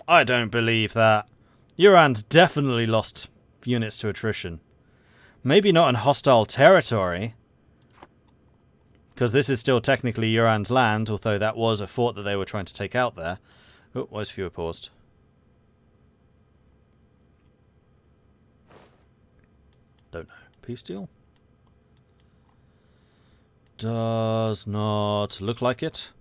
I don't believe that. Iran's definitely lost units to attrition. Maybe not in hostile territory, because this is still technically Iran's land, although that was a fort that they were trying to take out there. Oh, why is viewer paused? Don't know. Peace deal? Does not look like it.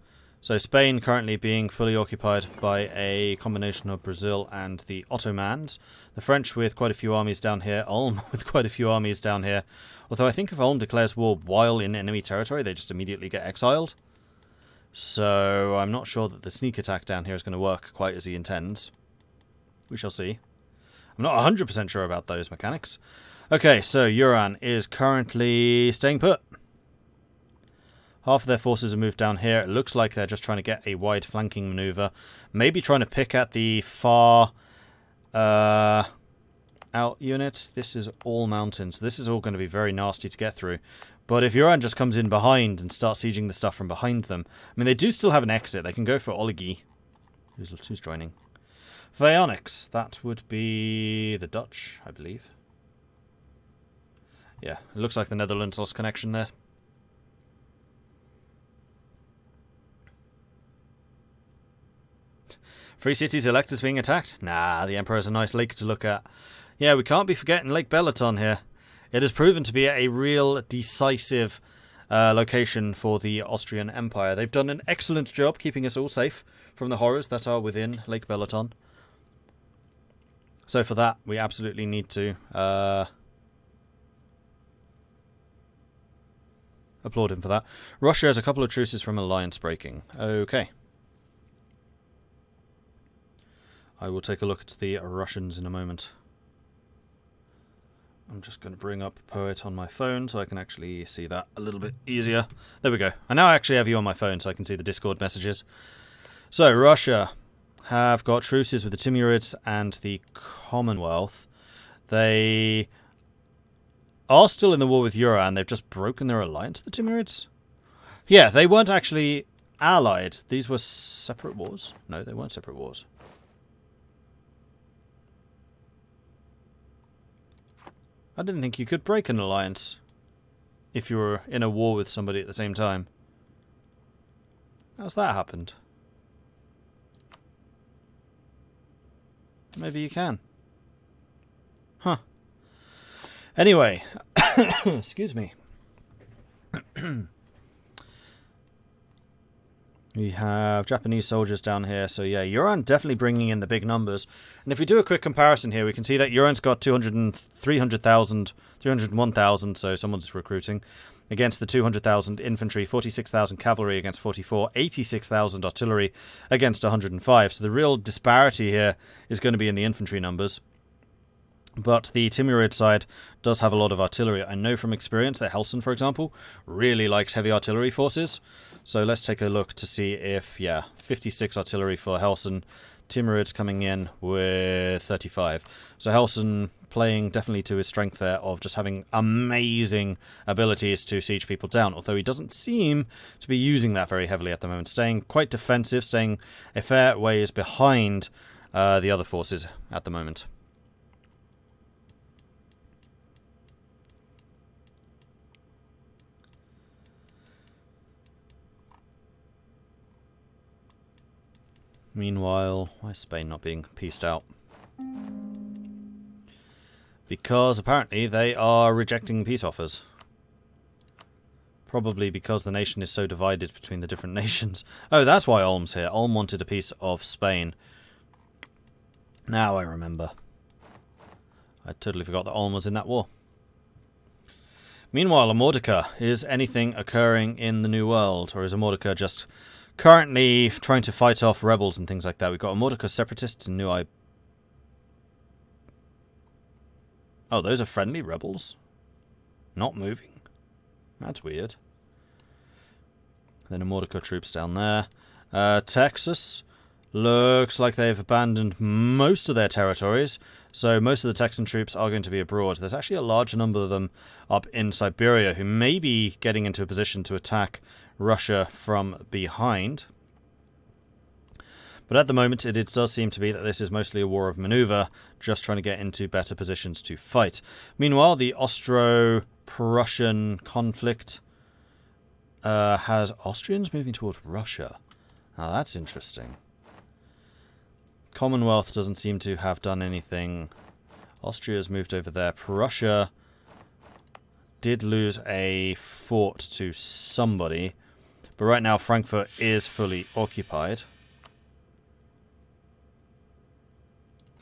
So Spain currently being fully occupied by a combination of Brazil and the Ottomans. The French with quite a few armies down here. Ulm with quite a few armies down here. Although I think if Ulm declares war while in enemy territory, they just immediately get exiled. So I'm not sure that the sneak attack down here is going to work quite as he intends. We shall see. I'm not 100% sure about those mechanics. Okay, so Iran is currently staying put. Half of their forces have moved down here. It looks like they're just trying to get a wide flanking maneuver. Maybe trying to pick at the far out units. This is all mountains. This is all going to be very nasty to get through. But if Iran just comes in behind and starts sieging the stuff from behind them... I mean, they do still have an exit. They can go for Oligi. Who's joining? Vionics. That would be the Dutch, I believe. Yeah, it looks like the Netherlands lost connection there. Free cities elect is being attacked? Nah, the Emperor's a nice lake to look at. Yeah, we can't be forgetting Lake Belaton here. It has proven to be a real decisive location for the Austrian Empire. They've done an excellent job keeping us all safe from the horrors that are within Lake Belaton. So for that, we absolutely need to applaud him for that. Russia has a couple of truces from alliance breaking. Okay. I will take a look at the Russians in a moment. I'm just going to bring up Poet on my phone so I can actually see that a little bit easier. There we go. I now actually have you on my phone so I can see the Discord messages. So, Russia have got truces with the Timurids and the Commonwealth. They are still in the war with Iran. They've just broken their alliance with the Timurids. Yeah, they weren't actually allied. These were separate wars. No, they weren't separate wars. I didn't think you could break an alliance if you were in a war with somebody at the same time. How's that happened? Maybe you can. Huh. Anyway. Excuse me. We have Japanese soldiers down here. So yeah, Iran definitely bringing in the big numbers. And if we do a quick comparison here, we can see that Iran's got 301,000, so someone's recruiting, against the 200,000 infantry, 46,000 cavalry against 44, 86,000 artillery against 105. So the real disparity here is going to be in the infantry numbers. But the Timurid side does have a lot of artillery. I know from experience that Helsin, for example, really likes heavy artillery forces. So let's take a look to see if, yeah, 56 artillery for Helsin. Timurids coming in with 35. So Helsin playing definitely to his strength there of just having amazing abilities to siege people down. Although he doesn't seem to be using that very heavily at the moment. Staying quite defensive, staying a fair ways behind the other forces at the moment. Meanwhile, why is Spain not being pieced out? Because apparently they are rejecting peace offers. Probably because the nation is so divided between the different nations. Oh, that's why Ulm's here. Ulm wanted a piece of Spain. Now I remember. I totally forgot that Ulm was in that war. Meanwhile, Amordica. Is anything occurring in the New World? Or is Amordica just currently trying to fight off rebels and things like that? We've got Amordica separatists and New Oh, those are friendly rebels? Not moving. That's weird. Then Amordica troops down there. Texas. Looks like they've abandoned most of their territories. So most of the Texan troops are going to be abroad. There's actually a large number of them up in Siberia who may be getting into a position to attack Russia from behind. But at the moment, it does seem to be that this is mostly a war of maneuver, just trying to get into better positions to fight. Meanwhile, the Austro-Prussian conflict has Austrians moving towards Russia. Now, that's interesting. Commonwealth doesn't seem to have done anything. Austria's moved over there. Prussia did lose a fort to somebody, but right now Frankfurt is fully occupied.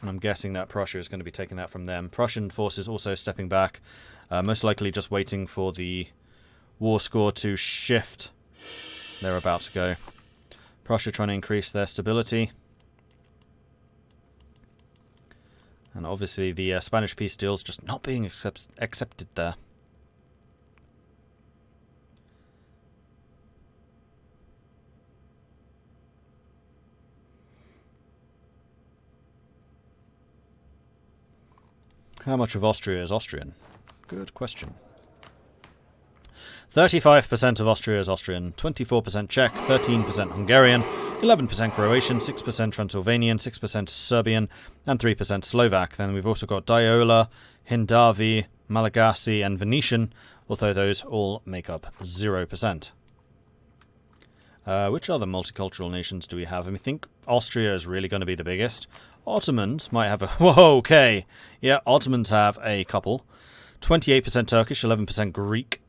And I'm guessing that Prussia is going to be taking that from them. Prussian forces also stepping back, most likely just waiting for the war score to shift. They're about to go. Prussia trying to increase their stability. And obviously the Spanish peace deal's just not being accepted there. How much of Austria is Austrian? Good question. 35% of Austria is Austrian, 24% Czech, 13% Hungarian, 11% Croatian, 6% Transylvanian, 6% Serbian, and 3% Slovak. Then we've also got Diola, Hindavi, Malagasy, and Venetian, although those all make up 0%. Which other multicultural nations do we have? I think Austria is really going to be the biggest. Ottomans might have a... Whoa, okay. Yeah, Ottomans have a couple. 28% Turkish, 11% Greek.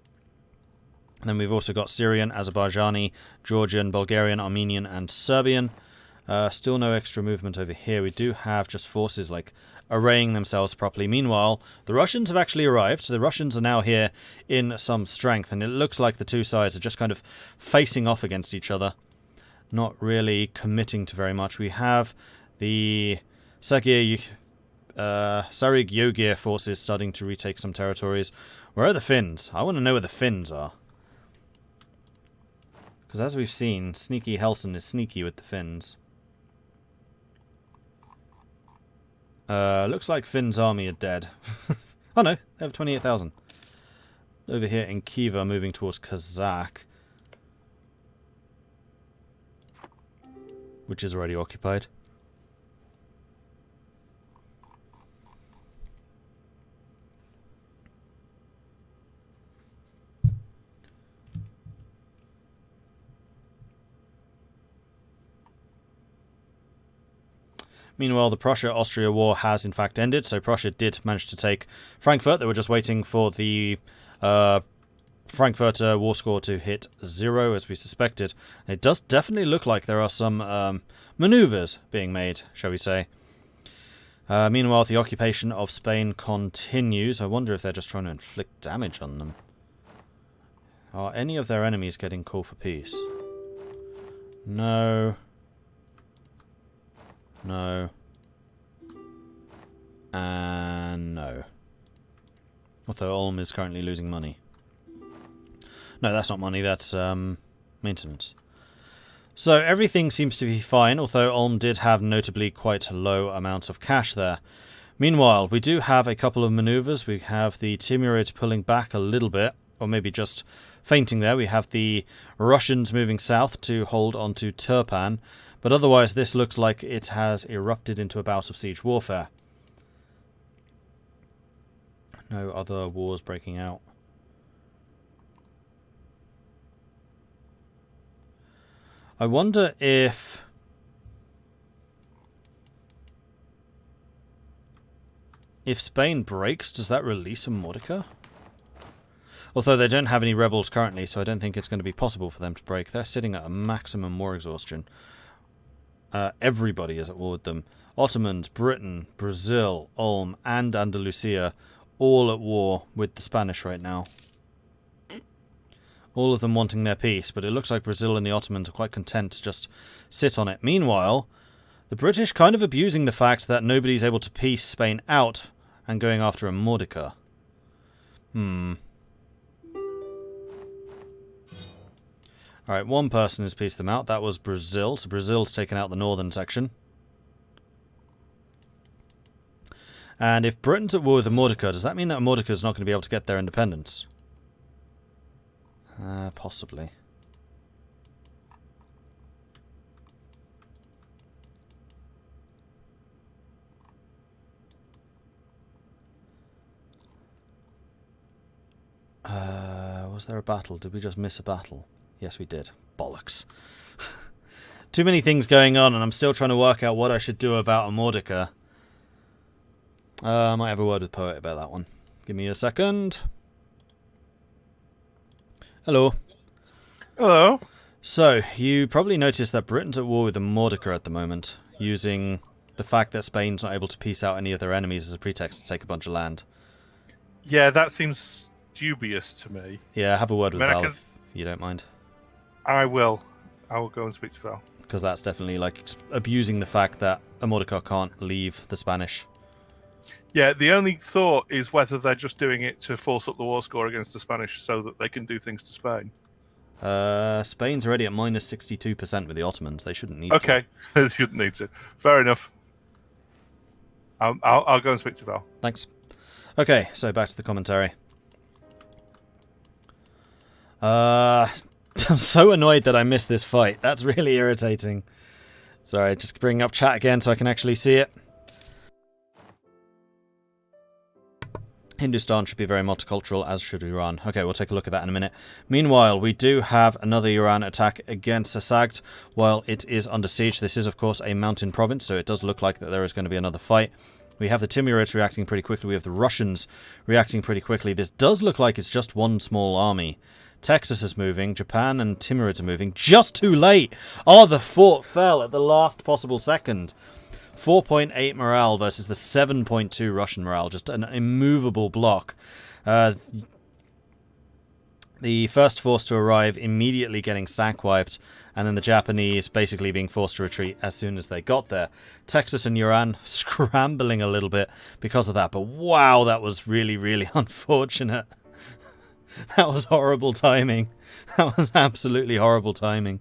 And then we've also got Syrian, Azerbaijani, Georgian, Bulgarian, Armenian, and Serbian. Still no extra movement over here. We do have just forces like arraying themselves properly. Meanwhile, the Russians have actually arrived. So the Russians are now here in some strength. And it looks like the two sides are just kind of facing off against each other. Not really committing to very much. We have the Sarig-Yogir forces starting to retake some territories. Where are the Finns? I want to know where the Finns are. Because as we've seen, Sneaky Helson is sneaky with the Finns. Looks like Finn's army are dead. Oh no, they have 28,000. Over here in Khiva, moving towards Kazakh. Which is already occupied. Meanwhile, the Prussia-Austria war has in fact ended, so Prussia did manage to take Frankfurt. They were just waiting for the Frankfurt war score to hit 0, as we suspected. And it does definitely look like there are some maneuvers being made, shall we say. Meanwhile, the occupation of Spain continues. I wonder if they're just trying to inflict damage on them. Are any of their enemies getting call for peace? No. No. And no. Although Ulm is currently losing money. No, that's not money, that's maintenance. So everything seems to be fine, although Ulm did have notably quite low amounts of cash there. Meanwhile, we do have a couple of maneuvers. We have the Timurids pulling back a little bit, or maybe just fainting there. We have the Russians moving south to hold on to Turpan. But otherwise, this looks like it has erupted into a bout of siege warfare. No other wars breaking out. I wonder if Spain breaks, does that release a Mordecai? Although they don't have any rebels currently, so I don't think it's going to be possible for them to break. They're sitting at a maximum war exhaustion. Everybody is at war with them. Ottomans, Britain, Brazil, Ulm, and Andalusia, all at war with the Spanish right now. All of them wanting their peace, but it looks like Brazil and the Ottomans are quite content to just sit on it. Meanwhile, the British kind of abusing the fact that nobody's able to peace Spain out and going after a Mordecai. Alright, one person has pieced them out. That was Brazil. So Brazil's taken out the northern section. And if Britain's at war with a Mordecai, does that mean that a Mordecai is not going to be able to get their independence? Possibly. Was there a battle? Did we just miss a battle? Yes, we did. Bollocks. Too many things going on, and I'm still trying to work out what I should do about a Mordecai. I might have a word with Poet about that one. Give me a second. Hello. Hello. So, you probably noticed that Britain's at war with the Mordecai at the moment, using the fact that Spain's not able to piece out any of their enemies as a pretext to take a bunch of land. Yeah, that seems dubious to me. Yeah, have a word with Val if you don't mind. I will. I will go and speak to Val. Because that's definitely like abusing the fact that a Mordecai can't leave the Spanish. Yeah, the only thought is whether they're just doing it to force up the war score against the Spanish so that they can do things to Spain. Spain's already at minus 62% with the Ottomans. They shouldn't need to. Okay, they shouldn't need to. Fair enough. I'll go and speak to Val. Thanks. Okay, so back to the commentary. I'm so annoyed that I missed this fight. That's really irritating. Sorry, just bringing up chat again so I can actually see it. Hindustan should be very multicultural, as should Iran. Okay, we'll take a look at that in a minute. Meanwhile, we do have another Iran attack against Sassagd while it is under siege. This is, of course, a mountain province, so it does look like that there is going to be another fight. We have the Timurids reacting pretty quickly. We have the Russians reacting pretty quickly. This does look like it's just one small army. Texas is moving. Japan and Timurids are moving. Just too late! Oh, the fort fell at the last possible second. 4.8 morale versus the 7.2 Russian morale. Just an immovable block. The first force to arrive immediately getting stack wiped, and then the Japanese basically being forced to retreat as soon as they got there. Texas and Iran scrambling a little bit because of that, but wow, that was really, really unfortunate. That was horrible timing. That was absolutely horrible timing.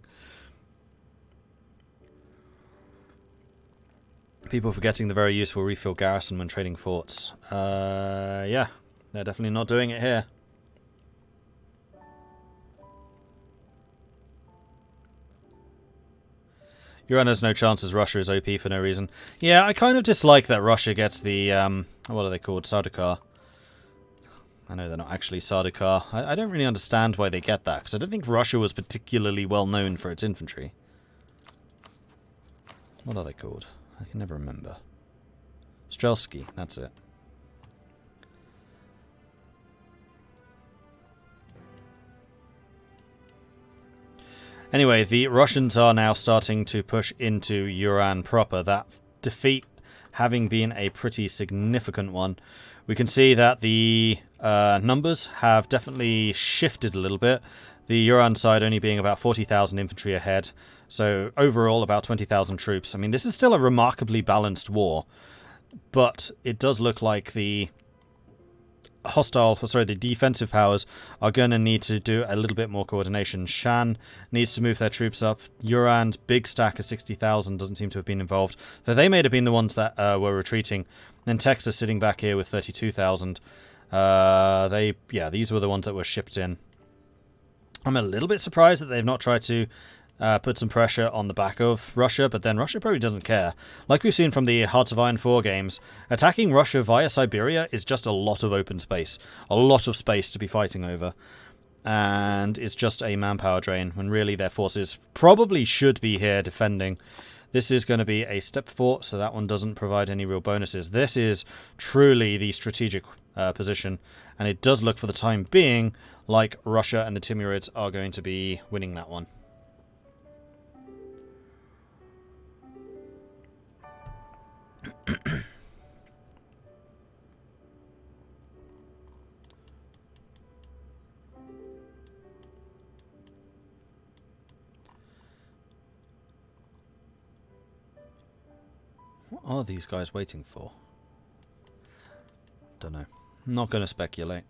People forgetting the very useful refill garrison when trading forts. Yeah, they're definitely not doing it here. Iran has no chance as Russia is OP for no reason. Yeah, I kind of dislike that Russia gets the, what are they called? Sardaukar. I know they're not actually Sardaukar. I don't really understand why they get that, because I don't think Russia was particularly well known for its infantry. What are they called? I can never remember. Strelsky, that's it. Anyway, the Russians are now starting to push into Iran proper. That defeat having been a pretty significant one. We can see that the numbers have definitely shifted a little bit. The Iran side only being about 40,000 infantry ahead. So overall about 20,000 troops. I mean, this is still a remarkably balanced war. But it does look like the the defensive powers are going to need to do a little bit more coordination. Shan needs to move their troops up. Iran's big stack of 60,000 doesn't seem to have been involved. Though they may have been the ones that were retreating. Then Texas sitting back here with 32,000. These were the ones that were shipped in. I'm a little bit surprised that they've not tried to put some pressure on the back of Russia, but then Russia probably doesn't care. Like we've seen from the Hearts of Iron 4 games, attacking Russia via Siberia is just a lot of open space. A lot of space to be fighting over. And it's just a manpower drain, when really their forces probably should be here defending. This is going to be a step fort, so that one doesn't provide any real bonuses. This is truly the strategic position, and it does look for the time being like Russia and the Timurids are going to be winning that one. What are these guys waiting for? Don't know. I'm not going to speculate.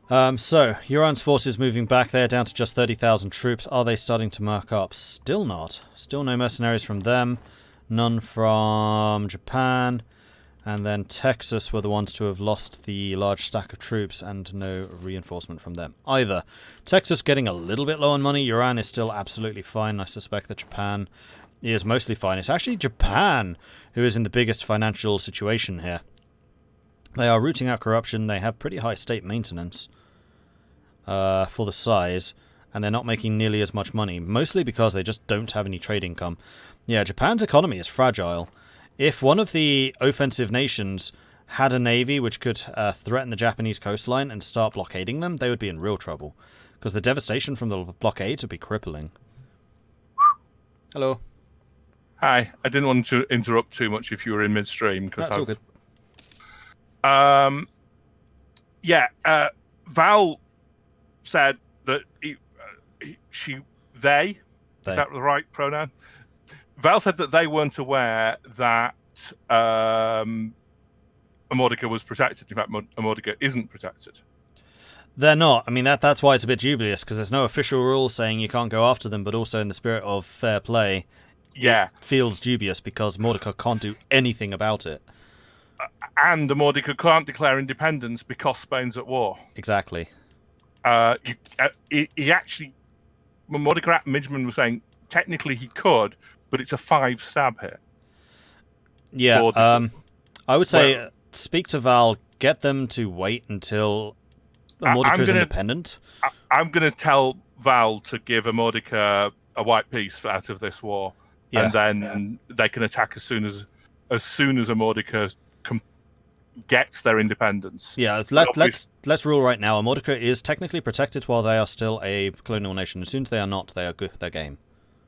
So, Iran's forces moving back there down to just 30,000 troops. Are they starting to mark up? Still not. Still no mercenaries from them. None from Japan. And then Texas were the ones to have lost the large stack of troops, and no reinforcement from them either. Texas getting a little bit low on money. Iran is still absolutely fine. I suspect that Japan is mostly fine. It's actually Japan who is in the biggest financial situation here. They are rooting out corruption. They have pretty high state maintenance. for the size, and they're not making nearly as much money, mostly because they just don't have any trade income. Yeah, Japan's economy is fragile. If one of the offensive nations had a navy which could threaten the Japanese coastline and start blockading them, they would be in real trouble, because the devastation from the blockades would be crippling. Hello. Hi. I didn't want to interrupt too much if you were in midstream. That's all good. Val said that they. Is that the right pronoun? Val said that they weren't aware that Amordica was protected. In fact, Amordica isn't protected. They're not. I mean, that's why it's a bit dubious, because there's no official rule saying you can't go after them, but also in the spirit of fair play, it feels dubious because Mordecai can't do anything about it. And Mordecai can't declare independence because Spain's at war. Exactly. He actually, Mordecai Midgman was saying, technically he could, but it's a 5 stab hit. Yeah, I would say speak to Val, get them to wait until Mordecai's independent. I'm going to tell Val to give Mordecai a white piece out of this war, and then they can attack as soon as Mordecai gets their independence. Yeah, let's rule right now. Mordecai is technically protected while they are still a colonial nation. As soon as they are not, they are good. They're game.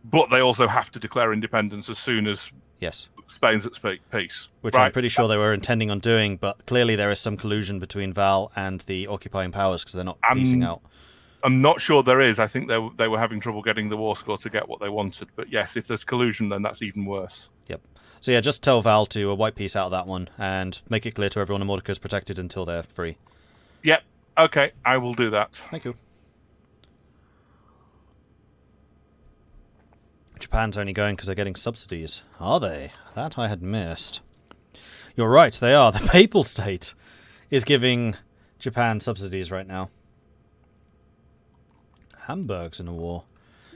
But they also have to declare independence as soon as Spain's at peace. Which I'm pretty sure they were intending on doing, but clearly there is some collusion between Val and the occupying powers because they're not piecing out. I'm not sure there is. I think they were having trouble getting the war score to get what they wanted. But yes, if there's collusion, then that's even worse. Yep. So yeah, just tell Val to white piece out of that one and make it clear to everyone that Mordecai's protected until they're free. Yep. Okay, I will do that. Thank you. Japan's only going because they're getting subsidies. Are they? That I had missed. You're right, they are. The Papal State is giving Japan subsidies right now. Hamburg's in a war.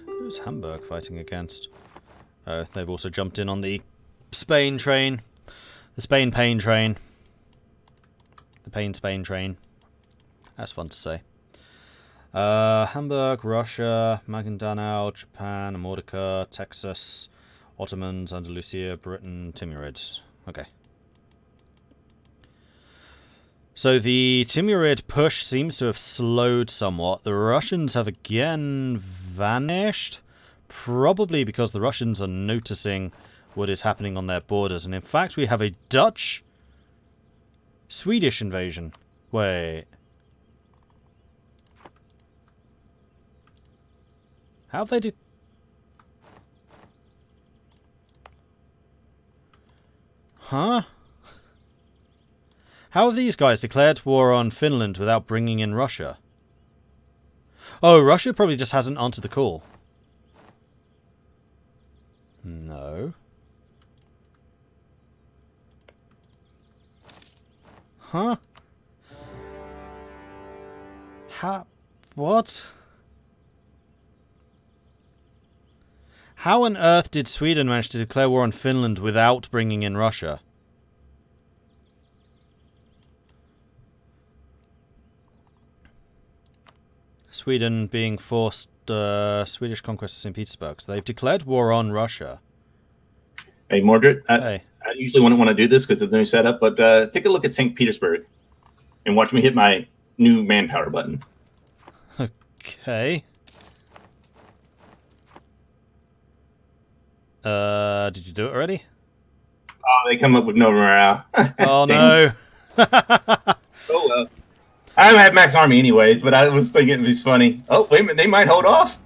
Who's Hamburg fighting against? Oh, they've also jumped in on the Spain train. The Spain pain train. The pain Spain train. That's fun to say. Hamburg, Russia, Maguindanao, Japan, Mordecai, Texas, Ottomans, Andalusia, Britain, Timurids. Okay. So the Timurid push seems to have slowed somewhat. The Russians have again vanished. Probably because the Russians are noticing what is happening on their borders. And in fact, we have a Dutch-Swedish invasion. Wait. How have they Huh? How have these guys declared war on Finland without bringing in Russia? Oh, Russia probably just hasn't answered the call. No. Huh? What? How on earth did Sweden manage to declare war on Finland without bringing in Russia? Sweden being forced Swedish conquest of St. Petersburg. So they've declared war on Russia. Hey, Mordred. Hey. I usually wouldn't want to do this because of the new setup, but take a look at St. Petersburg and watch me hit my new manpower button. Okay. Did you do it already? Oh, they come up with no morale. Oh, no. Oh, well. I don't have max army anyways, but I was thinking it'd be funny. Oh, wait a minute. They might hold off.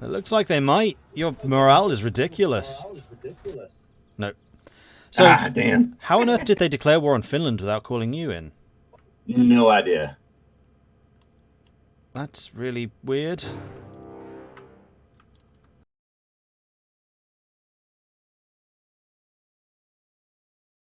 It looks like they might. Your morale is ridiculous. No. So, damn. How on earth did they declare war on Finland without calling you in? No idea. That's really weird.